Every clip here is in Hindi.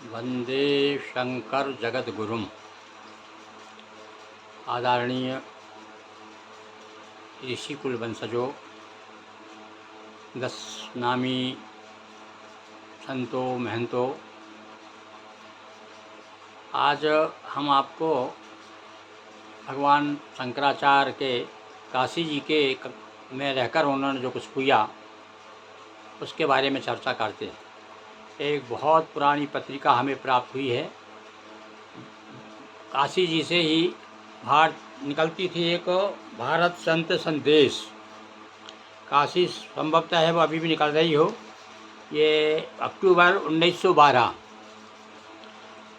वंदे शंकर जगद्गुरुम। आदरणीय ऋषि कुल वंशजों, 10 नामी संतों महंतों, आज हम आपको भगवान शंकराचार्य के काशी जी के में रहकर उन्होंने जो कुछ किया उसके बारे में चर्चा करते हैं। एक बहुत पुरानी पत्रिका हमें प्राप्त हुई है। काशी जी से ही बाहर निकलती थी एक भारत संत संदेश। काशी संभवतः है वो अभी भी निकल रही हो। ये अक्टूबर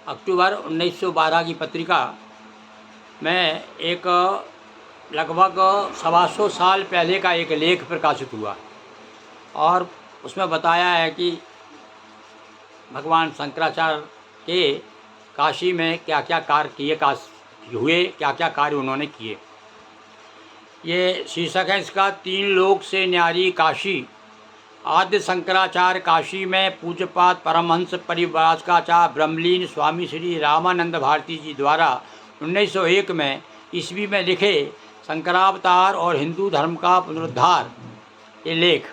1912 की पत्रिका में एक लगभग 125 साल पहले का एक लेख प्रकाशित हुआ और उसमें बताया है कि भगवान शंकराचार्य के काशी में क्या क्या कार्य हुए, क्या क्या कार्य उन्होंने किए। ये शीर्षक है इसका, 3 लोक से न्यारी काशी। आद्य शंकराचार्य काशी में पूज्यपाद परमहंस परिव्राजकाचार्य ब्रह्मलीन स्वामी श्री रामानंद भारती जी द्वारा 1901 में ईस्वी में लिखे शंकरावतार और हिंदू धर्म का पुनरुद्धार, ये लेख।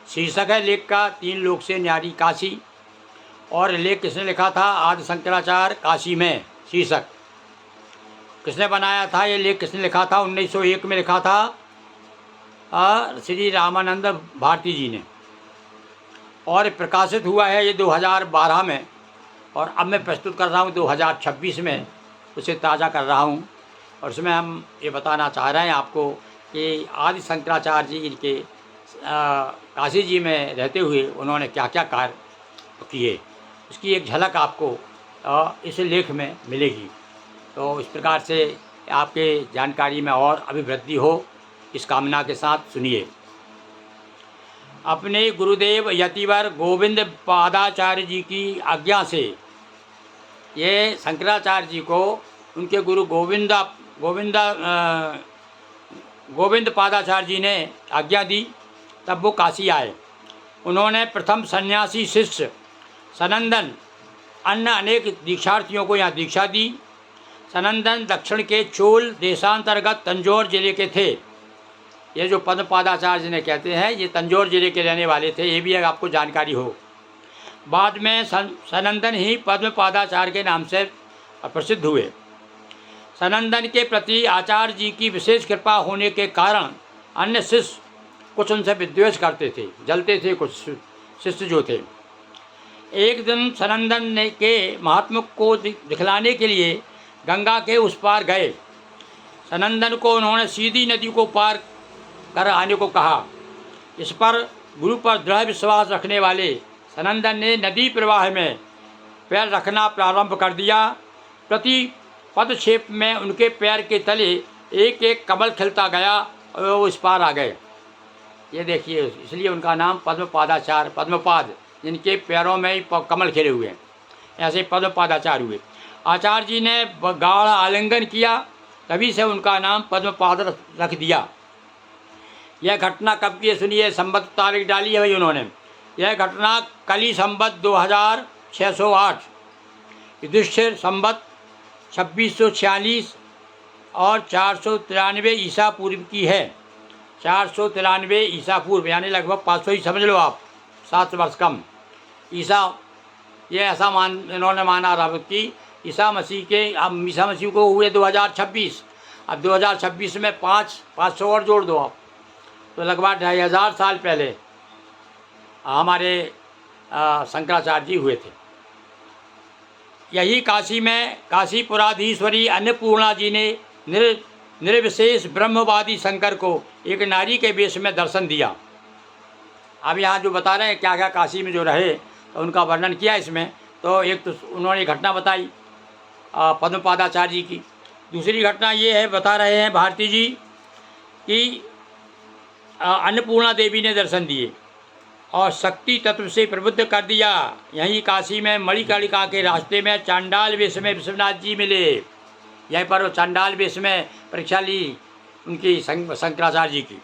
शीर्षक है लेख का 3 लोक से न्यारी काशी। और लेख किसने लिखा था? आदि शंकराचार्य काशी में। शीर्षक किसने बनाया था? ये लेख किसने लिखा था? 1901 में लिखा था श्री रामानंद भारती जी ने, और प्रकाशित हुआ है ये 2012 में। और अब मैं प्रस्तुत कर रहा हूँ 2026 में, उसे ताज़ा कर रहा हूँ। और उसमें हम ये बताना चाह रहे हैं आपको कि आदि शंकराचार्य जी के काशी जी में रहते हुए उन्होंने क्या क्या कार्य किए, उसकी एक झलक आपको इस लेख में मिलेगी। तो इस प्रकार से आपके जानकारी में और अभिवृद्धि हो, इस कामना के साथ सुनिए। अपने गुरुदेव यतिवर गोविंद पादाचार्य जी की आज्ञा से, ये शंकराचार्य जी को उनके गुरु गोविंद पादाचार्य जी ने आज्ञा दी, तब वो काशी आए। उन्होंने प्रथम सन्यासी शिष्य सनंदन अन्य अनेक दीक्षार्थियों को यहाँ दीक्षा दी। सनंदन दक्षिण के चोल देशांतर्गत तंजौर जिले के थे। ये जो पद्मपादाचार्य ने कहते हैं, ये तंजौर जिले के रहने वाले थे, ये भी आपको जानकारी हो। बाद में सनंदन ही पद्मपादाचार्य के नाम से प्रसिद्ध हुए। सनंदन के प्रति आचार्य जी की विशेष कृपा होने के कारण अन्य शिष्य कुछ उनसे विद्वेष करते थे, जलते थे कुछ शिष्य जो थे। एक दिन सनंदन ने के महात्मा को दिखलाने के लिए गंगा के उस पार गए। सनंदन को उन्होंने सीधी नदी को पार कर आने को कहा। इस पर गुरु पर दृढ़ विश्वास रखने वाले सनंदन ने नदी प्रवाह में पैर रखना प्रारंभ कर दिया। प्रति पदक्षेप में उनके पैर के तले एक एक कमल खिलता गया और वो इस पार आ गए। ये देखिए, इसलिए उनका नाम पद्मपादाचार्य, पद्मपाद, जिनके पैरों में ही कमल खिले हुए हैं, ऐसे पद्मपादाचार्य हुए। आचार्य जी ने गाढ़ आलिंगन किया, तभी से उनका नाम पद्मपाद रख दिया। यह घटना कब की है सुनिए, संवत तारीख डाली है भाई उन्होंने। यह घटना कली संवत 2608, युधिष्ठिर संवत 2646 और 493 ईसा पूर्व की है। 493 ईसा पूर्व यानी लगभग 500 ही समझ लो आप, 7 वर्ष कम। ईसा, ये ऐसा इन्होंने माना रहा कि ईसा मसीह के, अब ईसा मसीह को हुए 2026, अब 2026 में 500 और जोड़ दो आप, तो लगभग 2500 साल पहले हमारे शंकराचार्य जी हुए थे। यही काशी में काशीपुराधीश्वरी अन्नपूर्णा जी ने निर्विशेष ब्रह्मवादी शंकर को एक नारी के वेश में दर्शन दिया। अब यहाँ जो बता रहे हैं क्या क्या काशी में जो रहे, तो उनका वर्णन किया इसमें। तो एक तो उन्होंने घटना बताई पद्मपादाचार्य जी की। दूसरी घटना ये है, बता रहे हैं भारती जी कि अन्नपूर्णा देवी ने दर्शन दिए और शक्ति तत्व से प्रबुद्ध कर दिया। यहीं काशी में मणिकर्णिका के रास्ते में चांडाल वेश में विश्वनाथ जी मिले। यहीं पर वो चांडाल वेश में परीक्षा ली उनकी शंकराचार्य जी की।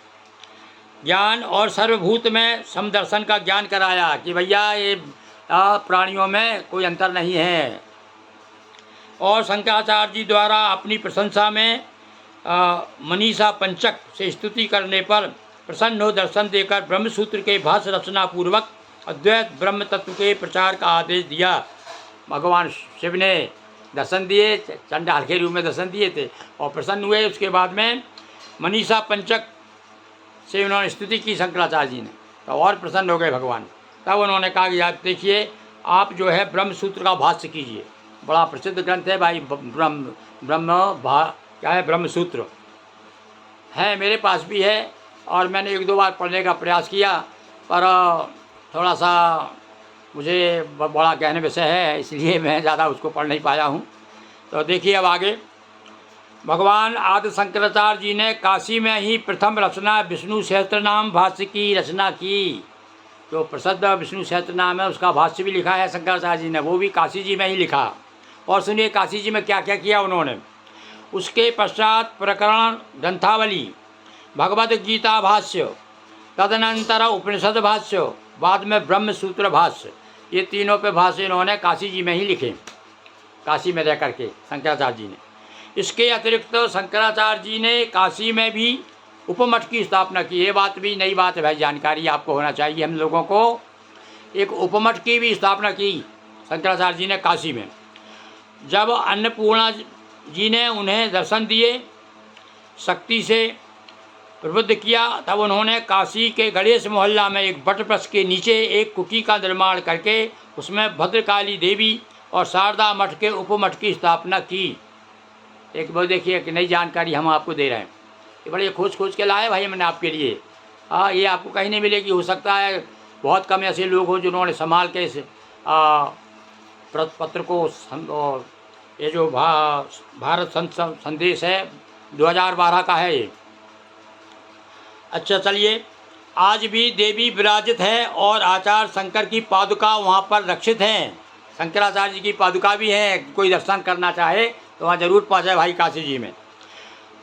ज्ञान और सर्वभूत में समदर्शन का ज्ञान कराया कि भैया ये प्राणियों में कोई अंतर नहीं है। और शंकराचार्य जी द्वारा अपनी प्रशंसा में मनीषा पंचक से स्तुति करने पर प्रसन्न हो दर्शन देकर ब्रह्मसूत्र के भाष्य रचना पूर्वक अद्वैत ब्रह्म तत्व के प्रचार का आदेश दिया। भगवान शिव ने दर्शन दिए, चंडाल के रूप में दर्शन दिए थे और प्रसन्न हुए। उसके बाद में मनीषा पंचक से उन्होंने स्तुति की शंकराचार्य जी ने, तो और प्रसन्न हो गए भगवान। तब उन्होंने कहा कि आप देखिए, आप जो है ब्रह्मसूत्र का भाष्य कीजिए। बड़ा प्रसिद्ध ग्रंथ है भाई, क्या है, ब्रह्मसूत्र है, मेरे पास भी है और मैंने 1-2 बार पढ़ने का प्रयास किया, पर थोड़ा सा मुझे बड़ा गहन विषय है, इसलिए मैं ज़्यादा उसको पढ़ नहीं पाया हूँ। तो देखिए अब आगे, भगवान आदि शंकराचार्य जी ने काशी में ही प्रथम रचना विष्णु सहस्त्रनाम भाष्य की रचना की। जो प्रसिद्ध विष्णु सहस्त्रनाम है उसका भाष्य भी लिखा है शंकराचार्य जी ने, वो भी काशी जी में ही लिखा। और सुनिए काशी जी में क्या क्या किया उन्होंने। उसके पश्चात प्रकरण ग्रंथावली, भगवद गीता भाष्य, तदनंतर उपनिषद भाष्य, बाद में ब्रह्म सूत्र भाष्य, ये तीनों पे भाष्य इन्होंने काशी जी में ही लिखे, काशी में रह करके शंकराचार्य जी ने। इसके अतिरिक्त शंकराचार्य जी ने काशी में भी उपमठ की स्थापना की। ये बात भी नई बात है भाई, जानकारी आपको होना चाहिए हम लोगों को। एक उपमठ की भी स्थापना की शंकराचार्य जी ने काशी में। जब अन्नपूर्णा जी ने उन्हें दर्शन दिए, शक्ति से प्रबुद्ध किया, तब उन्होंने काशी के गणेश मोहल्ला में एक वटवृक्ष के नीचे एक कुटी का निर्माण करके उसमें भद्रकाली देवी और शारदा मठ के उपमठ की स्थापना की। एक बार देखिए, एक नई जानकारी हम आपको दे रहे हैं, ये बड़े खोज के लाए भाई मैंने आपके लिए। हाँ, ये आपको कहीं नहीं मिलेगी। हो सकता है बहुत कम ऐसे लोग हो जिन्होंने संभाल के इस पत्र को और ये जो भारत संदेश है 2012 का है ये। अच्छा चलिए, आज भी देवी विराजित है और आचार्य शंकर की पादुका वहाँ पर रक्षित हैं। शंकराचार्य जी की पादुका भी है, कोई दर्शन करना चाहे तो वहाँ जरूर पहुँचे भाई काशी जी में।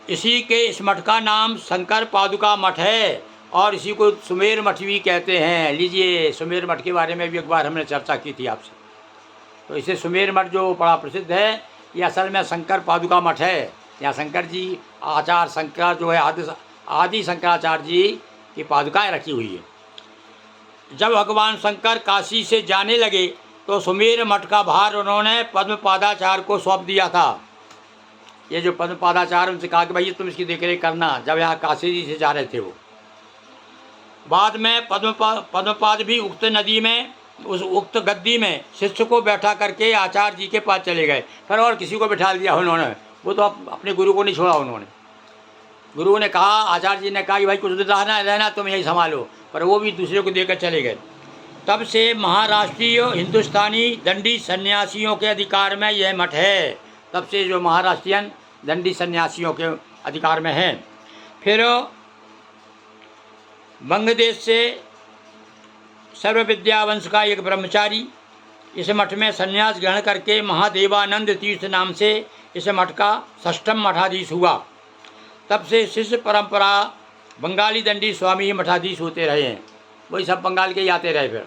इसी के इस मठ का नाम शंकर पादुका मठ है और इसी को सुमेर मठ भी कहते हैं। लीजिए, सुमेर मठ के बारे में भी एक बार हमने चर्चा की थी आपसे। तो इसे सुमेर मठ जो बड़ा प्रसिद्ध है, ये असल में शंकर पादुका मठ है। यहाँ शंकर जी, आचार्य शंकर जो है आदि शंकराचार्य जी की पादुकाएँ रखी हुई है। जब भगवान शंकर काशी से जाने लगे तो सुमेर मठ का भार उन्होंने पद्मपादाचार्य को सौंप दिया था। ये जो पद्मपादाचार्य, उनसे कहा कि भाई तुम इसकी देखरेख करना, जब यहाँ काशी जी से जा रहे थे वो। बाद में पद्मपाद भी उक्त नदी में, उस उक्त गद्दी में शिष्य को बैठा करके आचार्य जी के पास चले गए। फिर और किसी को बिठा दिया उन्होंने, वो तो अपने गुरु को नहीं छोड़ा उन्होंने। गुरु ने कहा, आचार्य जी ने कहा कि भाई कुछ दिन रहना तुम यही संभालो, पर वो भी दूसरे को देकर चले गए। तब से महाराष्ट्रीय हिंदुस्तानी दंडी सन्यासियों के अधिकार में यह मठ है। तब से जो महाराष्ट्रियन दंडी सन्यासियों के अधिकार में है। फिर बंगदेश से सर्वविद्या वंश का एक ब्रह्मचारी इस मठ में संन्यास ग्रहण करके महादेवानंद तीर्थ नाम से इस मठ का 6ठम मठाधीश हुआ। तब से शिष्य परंपरा बंगाली दंडी स्वामी ही मठाधीश होते रहे हैं, वही सब बंगाल के ही आते रहे। फिर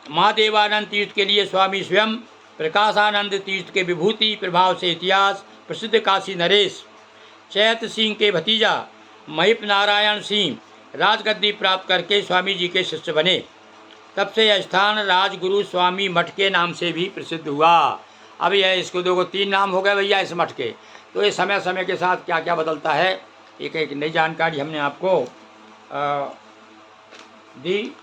महादेवानंद तीर्थ के लिए स्वामी स्वयं प्रकाशानंद तीर्थ के विभूति प्रभाव से इतिहास प्रसिद्ध काशी नरेश चैत सिंह के भतीजा महिप नारायण सिंह राजगद्दी प्राप्त करके स्वामी जी के शिष्य बने। तब से यह स्थान राजगुरु स्वामी मठ के नाम से भी प्रसिद्ध हुआ। अब यह इसको देखो 3 नाम हो गए भैया इस मठ के। तो ये समय समय के साथ क्या क्या बदलता है, एक एक नई जानकारी हमने आपको दी।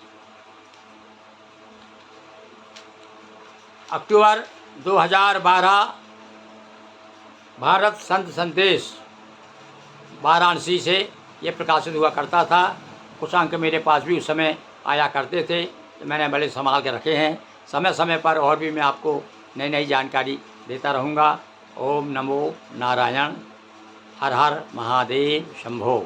अक्टूबर 2012 भारत संत संदेश वाराणसी से ये प्रकाशित हुआ करता था। कुछ अंक मेरे पास भी उस समय आया करते थे, तो मैंने बड़े संभाल के रखे हैं। समय समय पर और भी मैं आपको नई नई जानकारी देता रहूँगा। ओम नमो नारायण। हर हर महादेव शंभो।